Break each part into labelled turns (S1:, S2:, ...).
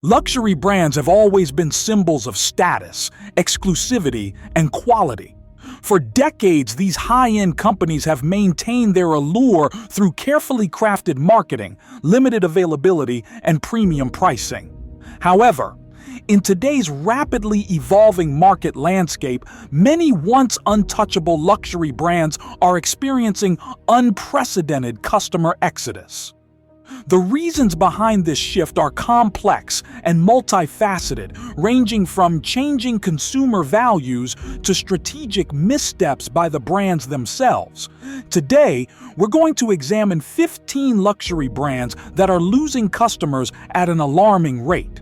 S1: Luxury brands have always been symbols of status, exclusivity, and quality. For decades, these high-end companies have maintained their allure through carefully crafted marketing, limited availability, and premium pricing. However, in today's rapidly evolving market landscape, many once untouchable luxury brands are experiencing unprecedented customer exodus. The reasons behind this shift are complex and multifaceted, ranging from changing consumer values to strategic missteps by the brands themselves. Today, we're going to examine 15 luxury brands that are losing customers at an alarming rate.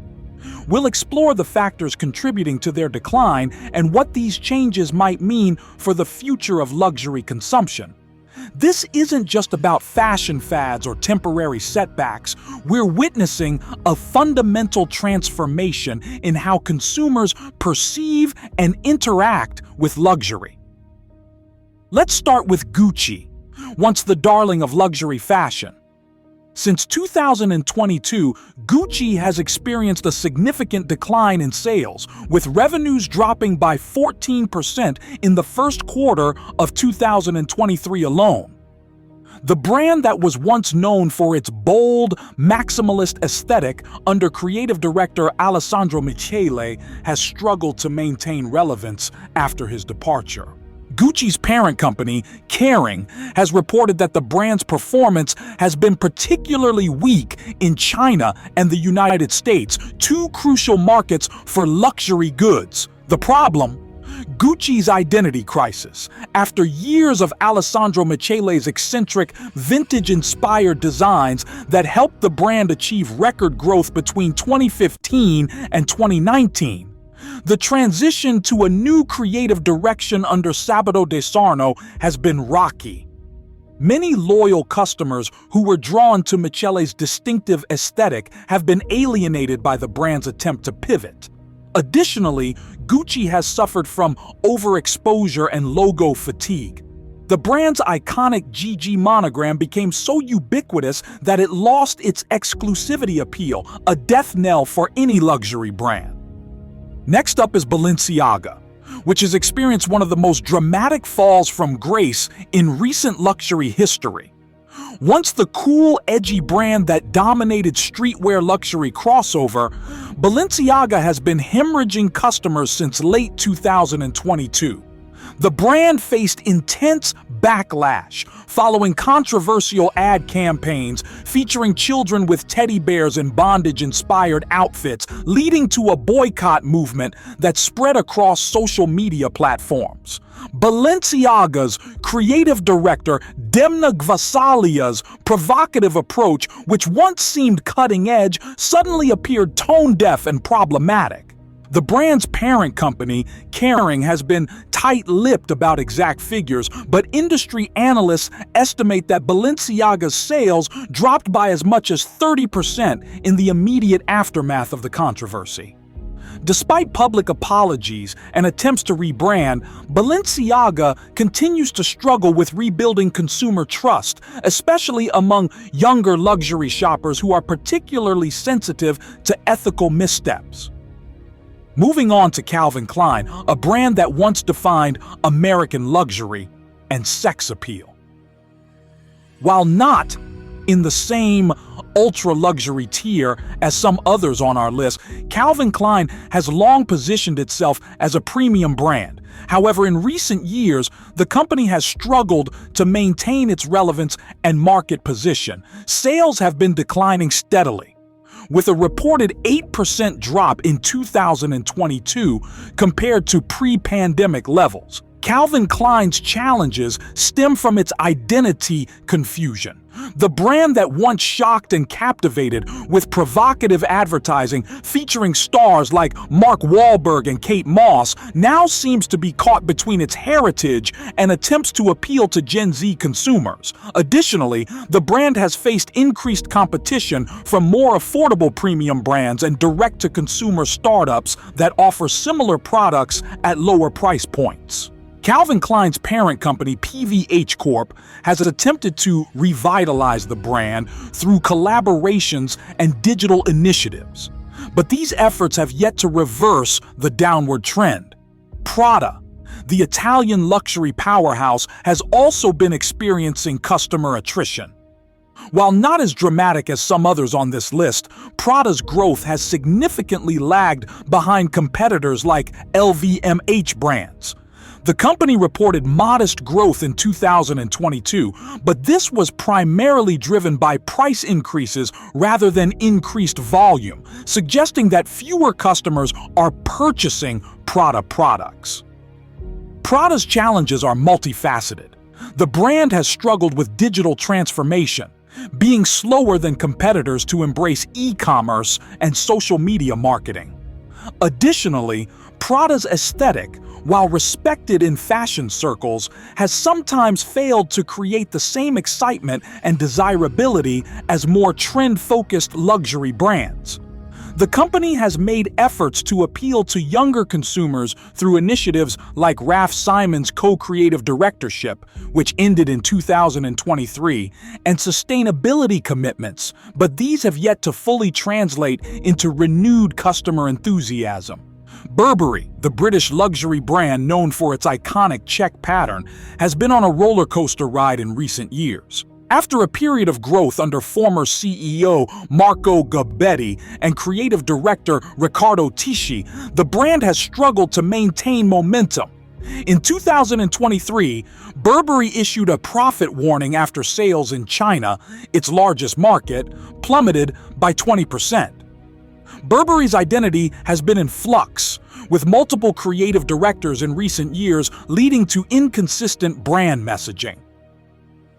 S1: We'll explore the factors contributing to their decline and what these changes might mean for the future of luxury consumption. This isn't just about fashion fads or temporary setbacks. We're witnessing a fundamental transformation in how consumers perceive and interact with luxury. Let's start with Gucci, once the darling of luxury fashion. Since 2022, Gucci has experienced a significant decline in sales, with revenues dropping by 14% in the first quarter of 2023 alone. The brand that was once known for its bold, maximalist aesthetic under creative director Alessandro Michele has struggled to maintain relevance after his departure. Gucci's parent company, Kering, has reported that the brand's performance has been particularly weak in China and the United States, two crucial markets for luxury goods. The problem? Gucci's identity crisis. After years of Alessandro Michele's eccentric, vintage-inspired designs that helped the brand achieve record growth between 2015 and 2019, the transition to a new creative direction under Sabato De Sarno has been rocky. Many loyal customers who were drawn to Michele's distinctive aesthetic have been alienated by the brand's attempt to pivot. Additionally, Gucci has suffered from overexposure and logo fatigue. The brand's iconic GG monogram became so ubiquitous that it lost its exclusivity appeal, a death knell for any luxury brand. Next up is Balenciaga, which has experienced one of the most dramatic falls from grace in recent luxury history. Once the cool, edgy brand that dominated streetwear luxury crossover, Balenciaga has been hemorrhaging customers since late 2022. The brand faced intense backlash following controversial ad campaigns featuring children with teddy bears and bondage-inspired outfits, leading to a boycott movement that spread across social media platforms. Balenciaga's creative director Demna Gvasalia's provocative approach, which once seemed cutting-edge, suddenly appeared tone-deaf and problematic. The brand's parent company, Kering, has been tight-lipped about exact figures, but industry analysts estimate that Balenciaga's sales dropped by as much as 30% in the immediate aftermath of the controversy. Despite public apologies and attempts to rebrand, Balenciaga continues to struggle with rebuilding consumer trust, especially among younger luxury shoppers who are particularly sensitive to ethical missteps. Moving on to Calvin Klein, a brand that once defined American luxury and sex appeal. While not in the same ultra-luxury tier as some others on our list, Calvin Klein has long positioned itself as a premium brand. However, in recent years, the company has struggled to maintain its relevance and market position. Sales have been declining steadily, with a reported 8% drop in 2022 compared to pre-pandemic levels. Calvin Klein's challenges stem from its identity confusion. The brand that once shocked and captivated with provocative advertising featuring stars like Mark Wahlberg and Kate Moss now seems to be caught between its heritage and attempts to appeal to Gen Z consumers. Additionally, the brand has faced increased competition from more affordable premium brands and direct-to-consumer startups that offer similar products at lower price points. Calvin Klein's parent company, PVH Corp., has attempted to revitalize the brand through collaborations and digital initiatives. But these efforts have yet to reverse the downward trend. Prada, the Italian luxury powerhouse, has also been experiencing customer attrition. While not as dramatic as some others on this list, Prada's growth has significantly lagged behind competitors like LVMH brands. The company reported modest growth in 2022, but this was primarily driven by price increases rather than increased volume, suggesting that fewer customers are purchasing Prada products. Prada's challenges are multifaceted. The brand has struggled with digital transformation, being slower than competitors to embrace e-commerce and social media marketing. Additionally, Prada's aesthetic, while respected in fashion circles, has sometimes failed to create the same excitement and desirability as more trend-focused luxury brands. The company has made efforts to appeal to younger consumers through initiatives like Raf Simons' co-creative directorship, which ended in 2023, and sustainability commitments, but these have yet to fully translate into renewed customer enthusiasm. Burberry, the British luxury brand known for its iconic check pattern, has been on a roller coaster ride in recent years. After a period of growth under former CEO Marco Gobbetti and creative director Riccardo Tisci, the brand has struggled to maintain momentum. In 2023, Burberry issued a profit warning after sales in China, its largest market, plummeted by 20%. Burberry's identity has been in flux, with multiple creative directors in recent years leading to inconsistent brand messaging.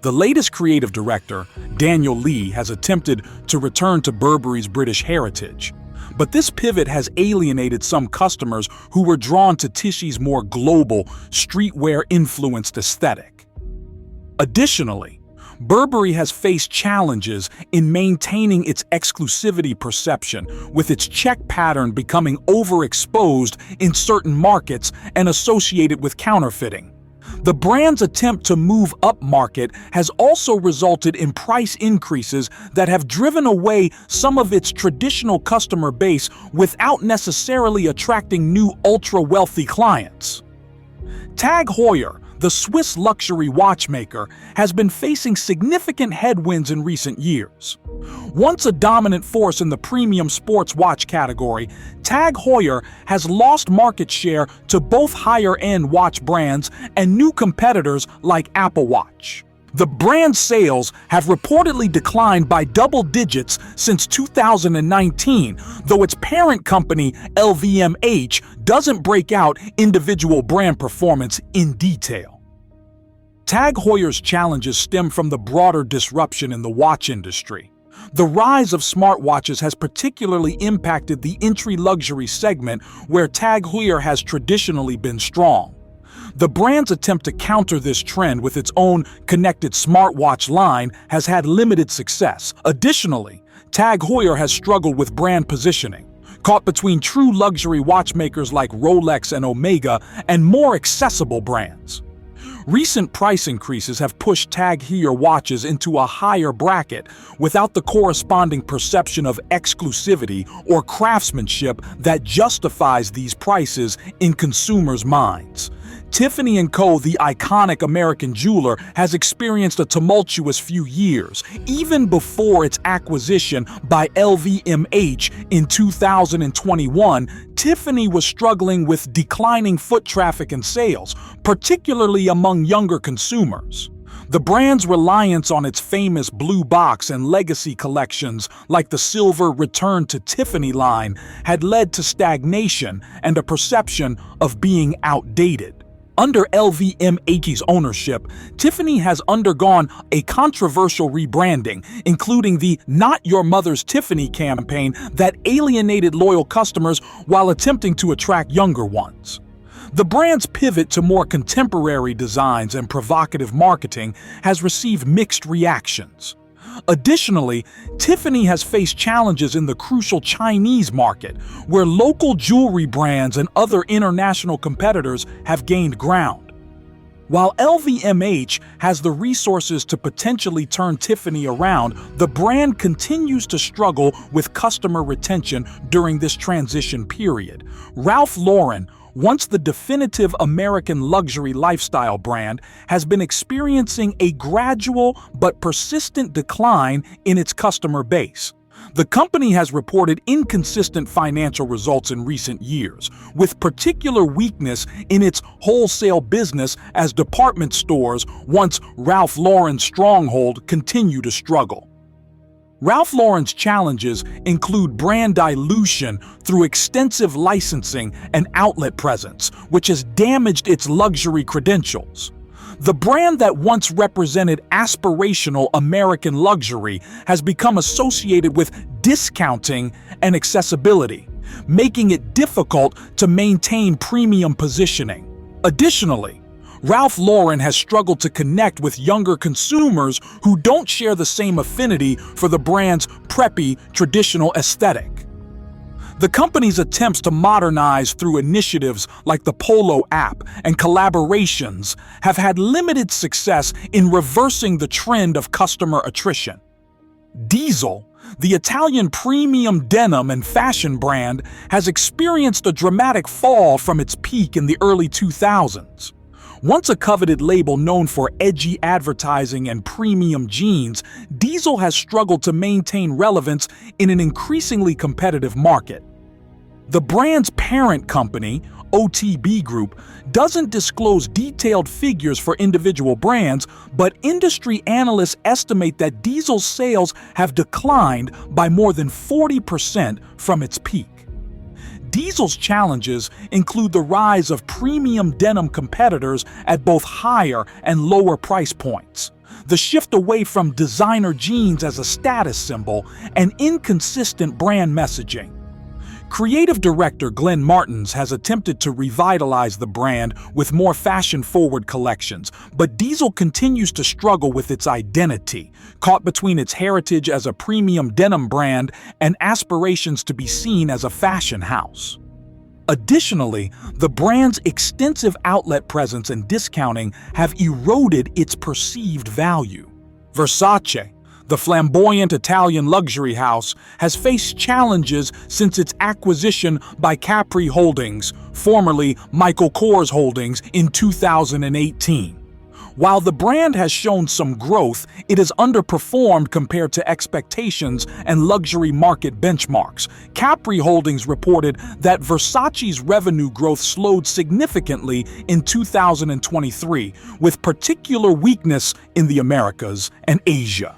S1: The latest creative director, Daniel Lee, has attempted to return to Burberry's British heritage, but this pivot has alienated some customers who were drawn to Tisci's more global, streetwear-influenced aesthetic. Additionally, Burberry has faced challenges in maintaining its exclusivity perception, with its check pattern becoming overexposed in certain markets and associated with counterfeiting. The brand's attempt to move upmarket has also resulted in price increases that have driven away some of its traditional customer base without necessarily attracting new ultra-wealthy clients. Tag Heuer, the Swiss luxury watchmaker, has been facing significant headwinds in recent years. Once a dominant force in the premium sports watch category, Tag Heuer has lost market share to both higher-end watch brands and new competitors like Apple Watch. The brand's sales have reportedly declined by double digits since 2019, though its parent company, LVMH, doesn't break out individual brand performance in detail. Tag Heuer's challenges stem from the broader disruption in the watch industry. The rise of smartwatches has particularly impacted the entry luxury segment, where Tag Heuer has traditionally been strong. The brand's attempt to counter this trend with its own connected smartwatch line has had limited success. Additionally, Tag Heuer has struggled with brand positioning, caught between true luxury watchmakers like Rolex and Omega and more accessible brands. Recent price increases have pushed Tag Heuer watches into a higher bracket without the corresponding perception of exclusivity or craftsmanship that justifies these prices in consumers' minds. Tiffany & Co., the iconic American jeweler, has experienced a tumultuous few years, even before its acquisition by LVMH in 2021. Tiffany was struggling with declining foot traffic and sales, particularly among younger consumers. The brand's reliance on its famous blue box and legacy collections, like the silver Return to Tiffany line, had led to stagnation and a perception of being outdated. Under LVMH's ownership, Tiffany has undergone a controversial rebranding, including the Not Your Mother's Tiffany campaign that alienated loyal customers while attempting to attract younger ones. The brand's pivot to more contemporary designs and provocative marketing has received mixed reactions. Additionally, Tiffany has faced challenges in the crucial Chinese market, where local jewelry brands and other international competitors have gained ground. While LVMH has the resources to potentially turn Tiffany around, the brand continues to struggle with customer retention during this transition period. Ralph Lauren, once the definitive American luxury lifestyle brand, has been experiencing a gradual but persistent decline in its customer base. The company has reported inconsistent financial results in recent years, with particular weakness in its wholesale business as department stores, once Ralph Lauren's stronghold, continue to struggle. Ralph Lauren's challenges include brand dilution through extensive licensing and outlet presence, which has damaged its luxury credentials. The brand that once represented aspirational American luxury has become associated with discounting and accessibility, making it difficult to maintain premium positioning. Additionally, Ralph Lauren has struggled to connect with younger consumers who don't share the same affinity for the brand's preppy, traditional aesthetic. The company's attempts to modernize through initiatives like the Polo app and collaborations have had limited success in reversing the trend of customer attrition. Diesel, the Italian premium denim and fashion brand, has experienced a dramatic fall from its peak in the early 2000s. Once a coveted label known for edgy advertising and premium jeans, Diesel has struggled to maintain relevance in an increasingly competitive market. The brand's parent company, OTB Group, doesn't disclose detailed figures for individual brands, but industry analysts estimate that Diesel's sales have declined by more than 40% from its peak. Diesel's challenges include the rise of premium denim competitors at both higher and lower price points, the shift away from designer jeans as a status symbol, and inconsistent brand messaging. Creative director Glenn Martins has attempted to revitalize the brand with more fashion-forward collections, but Diesel continues to struggle with its identity, caught between its heritage as a premium denim brand and aspirations to be seen as a fashion house. Additionally, the brand's extensive outlet presence and discounting have eroded its perceived value. Versace, the flamboyant Italian luxury house, has faced challenges since its acquisition by Capri Holdings, formerly Michael Kors Holdings, in 2018. While the brand has shown some growth, it has underperformed compared to expectations and luxury market benchmarks. Capri Holdings reported that Versace's revenue growth slowed significantly in 2023, with particular weakness in the Americas and Asia.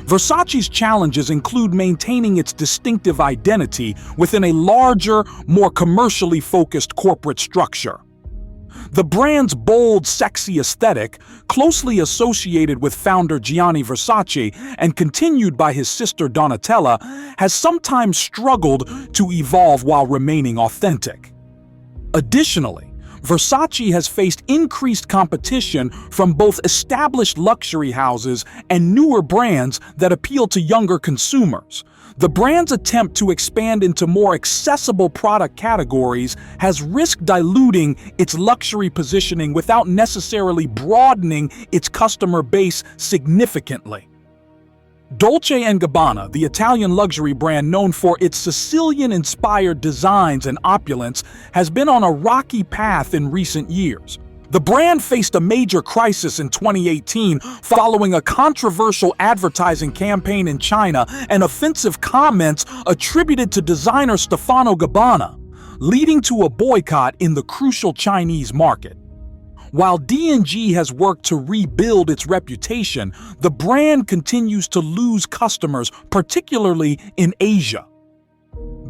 S1: Versace's challenges include maintaining its distinctive identity within a larger, more commercially focused corporate structure. The brand's bold, sexy aesthetic, closely associated with founder Gianni Versace and continued by his sister Donatella, has sometimes struggled to evolve while remaining authentic. Additionally, Versace has faced increased competition from both established luxury houses and newer brands that appeal to younger consumers. The brand's attempt to expand into more accessible product categories has risked diluting its luxury positioning without necessarily broadening its customer base significantly. Dolce & Gabbana, the Italian luxury brand known for its Sicilian-inspired designs and opulence, has been on a rocky path in recent years. The brand faced a major crisis in 2018 following a controversial advertising campaign in China and offensive comments attributed to designer Stefano Gabbana, leading to a boycott in the crucial Chinese market. While D&G has worked to rebuild its reputation, the brand continues to lose customers, particularly in Asia.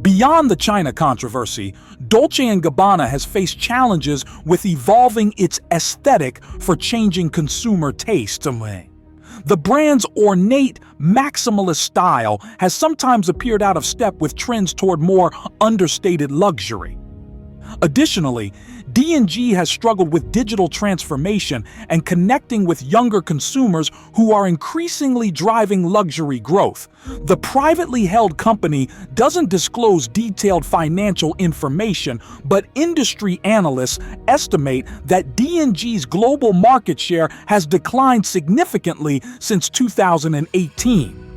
S1: Beyond the China controversy, Dolce & Gabbana has faced challenges with evolving its aesthetic for changing consumer tastes. The brand's ornate, maximalist style has sometimes appeared out of step with trends toward more understated luxury. Additionally, D&G has struggled with digital transformation and connecting with younger consumers who are increasingly driving luxury growth. The privately held company doesn't disclose detailed financial information, but industry analysts estimate that D&G's global market share has declined significantly since 2018.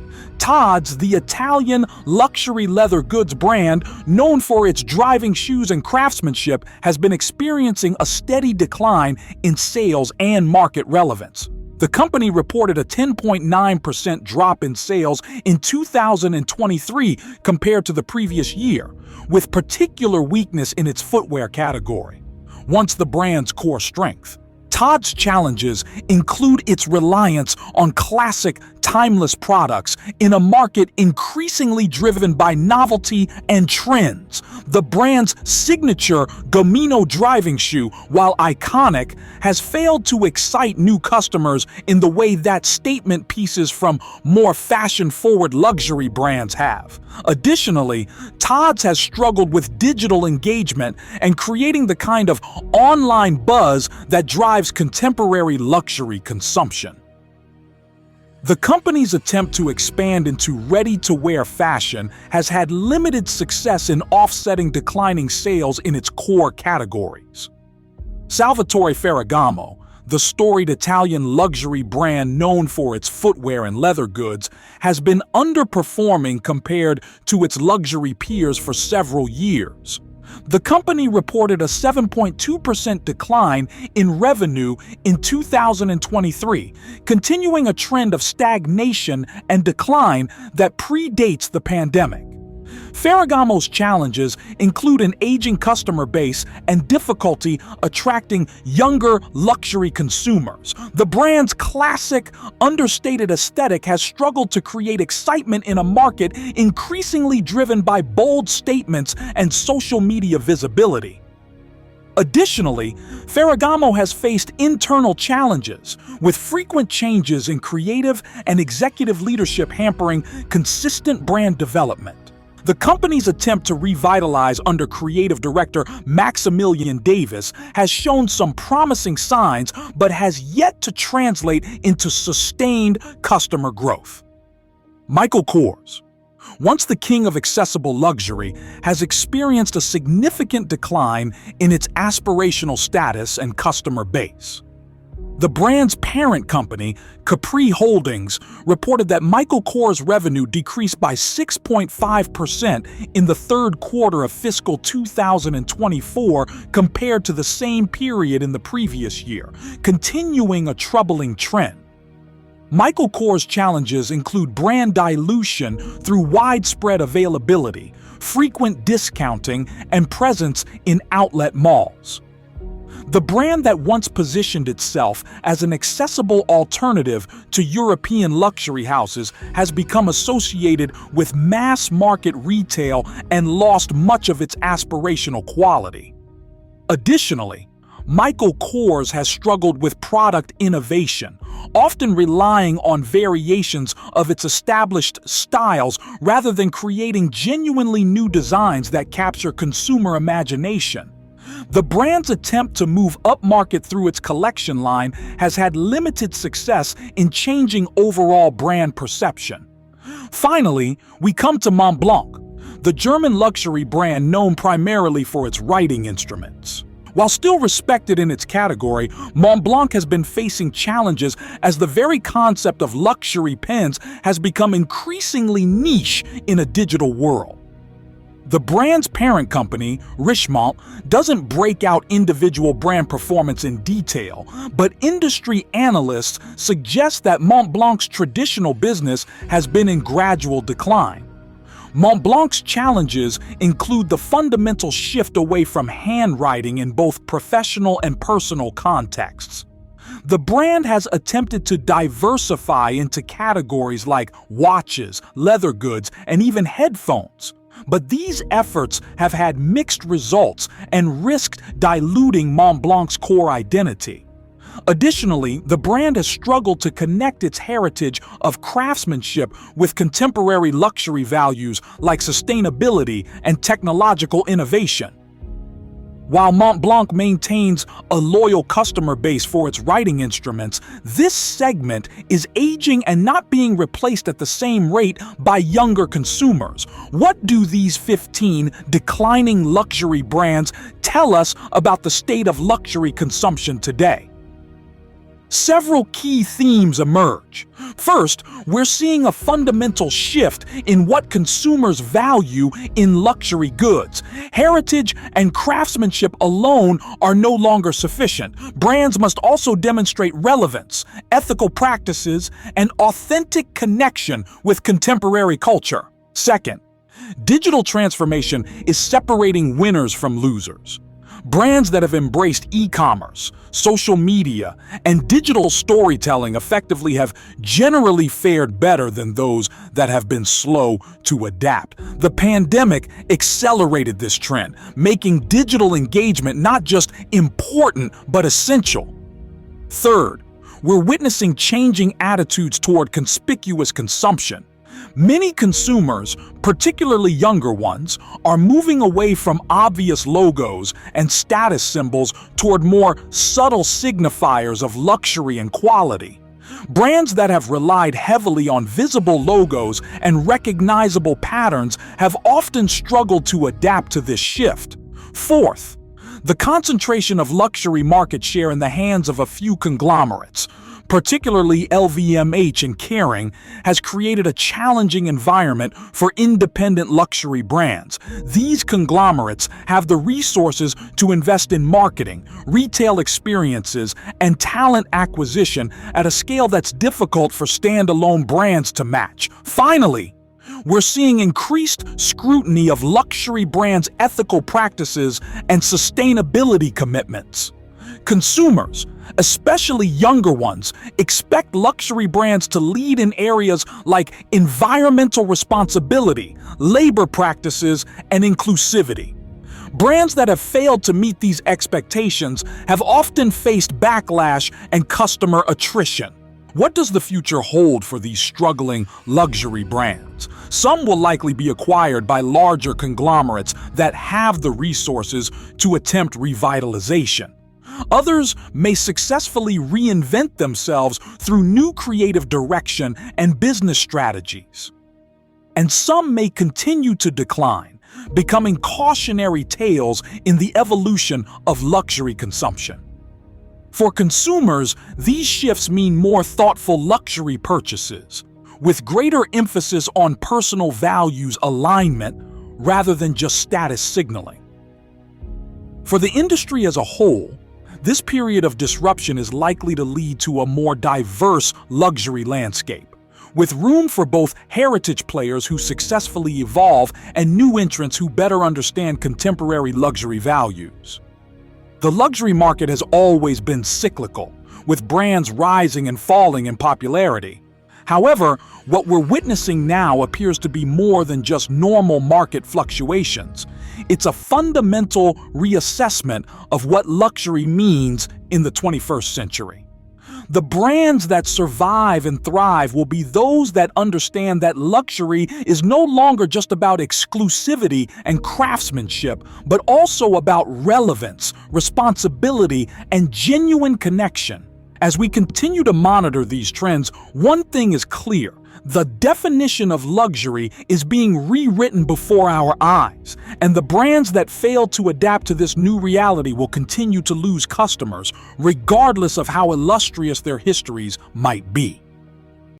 S1: Tod's, the Italian luxury leather goods brand known for its driving shoes and craftsmanship, has been experiencing a steady decline in sales and market relevance. The company reported a 10.9% drop in sales in 2023 compared to the previous year, with particular weakness in its footwear category, once the brand's core strength. Tod's challenges include its reliance on classic, timeless products in a market increasingly driven by novelty and trends. The brand's signature Gomino driving shoe, while iconic, has failed to excite new customers in the way that statement pieces from more fashion-forward luxury brands have. Additionally, Tod's has struggled with digital engagement and creating the kind of online buzz that drives contemporary luxury consumption. The company's attempt to expand into ready-to-wear fashion has had limited success in offsetting declining sales in its core categories. Salvatore Ferragamo, the storied Italian luxury brand known for its footwear and leather goods, has been underperforming compared to its luxury peers for several years. The company reported a 7.2% decline in revenue in 2023, continuing a trend of stagnation and decline that predates the pandemic. Ferragamo's challenges include an aging customer base and difficulty attracting younger luxury consumers. The brand's classic, understated aesthetic has struggled to create excitement in a market increasingly driven by bold statements and social media visibility. Additionally, Ferragamo has faced internal challenges, with frequent changes in creative and executive leadership hampering consistent brand development. The company's attempt to revitalize under creative director Maximilian Davis has shown some promising signs, but has yet to translate into sustained customer growth. Michael Kors, once the king of accessible luxury, has experienced a significant decline in its aspirational status and customer base. The brand's parent company, Capri Holdings, reported that Michael Kors' revenue decreased by 6.5% in the third quarter of fiscal 2024 compared to the same period in the previous year, continuing a troubling trend. Michael Kors' challenges include brand dilution through widespread availability, frequent discounting, and presence in outlet malls. The brand that once positioned itself as an accessible alternative to European luxury houses has become associated with mass-market retail and lost much of its aspirational quality. Additionally, Michael Kors has struggled with product innovation, often relying on variations of its established styles rather than creating genuinely new designs that capture consumer imagination. The brand's attempt to move upmarket through its collection line has had limited success in changing overall brand perception. Finally, we come to Montblanc, the German luxury brand known primarily for its writing instruments. While still respected in its category, Montblanc has been facing challenges as the very concept of luxury pens has become increasingly niche in a digital world. The brand's parent company, Richemont, doesn't break out individual brand performance in detail, but industry analysts suggest that Montblanc's traditional business has been in gradual decline. Montblanc's challenges include the fundamental shift away from handwriting in both professional and personal contexts. The brand has attempted to diversify into categories like watches, leather goods, and even headphones. But these efforts have had mixed results and risked diluting Montblanc's core identity. Additionally, the brand has struggled to connect its heritage of craftsmanship with contemporary luxury values like sustainability and technological innovation. While Montblanc maintains a loyal customer base for its writing instruments, this segment is aging and not being replaced at the same rate by younger consumers. What do these 15 declining luxury brands tell us about the state of luxury consumption today? Several key themes emerge. First, we're seeing a fundamental shift in what consumers value in luxury goods. Heritage and craftsmanship alone are no longer sufficient. Brands must also demonstrate relevance, ethical practices, and authentic connection with contemporary culture. Second, digital transformation is separating winners from losers. Brands that have embraced e-commerce, social media, and digital storytelling effectively have generally fared better than those that have been slow to adapt. The pandemic accelerated this trend, making digital engagement not just important but essential. Third, we're witnessing changing attitudes toward conspicuous consumption. Many consumers, particularly younger ones, are moving away from obvious logos and status symbols toward more subtle signifiers of luxury and quality. Brands that have relied heavily on visible logos and recognizable patterns have often struggled to adapt to this shift. Fourth, the concentration of luxury market share in the hands of a few conglomerates, particularly LVMH and Kering, has created a challenging environment for independent luxury brands. These conglomerates have the resources to invest in marketing, retail experiences, and talent acquisition at a scale that's difficult for standalone brands to match. Finally, we're seeing increased scrutiny of luxury brands' ethical practices and sustainability commitments. Consumers, especially younger ones, expect luxury brands to lead in areas like environmental responsibility, labor practices, and inclusivity. Brands that have failed to meet these expectations have often faced backlash and customer attrition. What does the future hold for these struggling luxury brands? Some will likely be acquired by larger conglomerates that have the resources to attempt revitalization. Others may successfully reinvent themselves through new creative direction and business strategies. And some may continue to decline, becoming cautionary tales in the evolution of luxury consumption. For consumers, these shifts mean more thoughtful luxury purchases, with greater emphasis on personal values alignment rather than just status signaling. For the industry as a whole, this period of disruption is likely to lead to a more diverse luxury landscape, with room for both heritage players who successfully evolve and new entrants who better understand contemporary luxury values. The luxury market has always been cyclical, with brands rising and falling in popularity. However, what we're witnessing now appears to be more than just normal market fluctuations. It's a fundamental reassessment of what luxury means in the 21st century. The brands that survive and thrive will be those that understand that luxury is no longer just about exclusivity and craftsmanship, but also about relevance, responsibility, and genuine connection. As we continue to monitor these trends, one thing is clear. The definition of luxury is being rewritten before our eyes, and the brands that fail to adapt to this new reality will continue to lose customers, regardless of how illustrious their histories might be.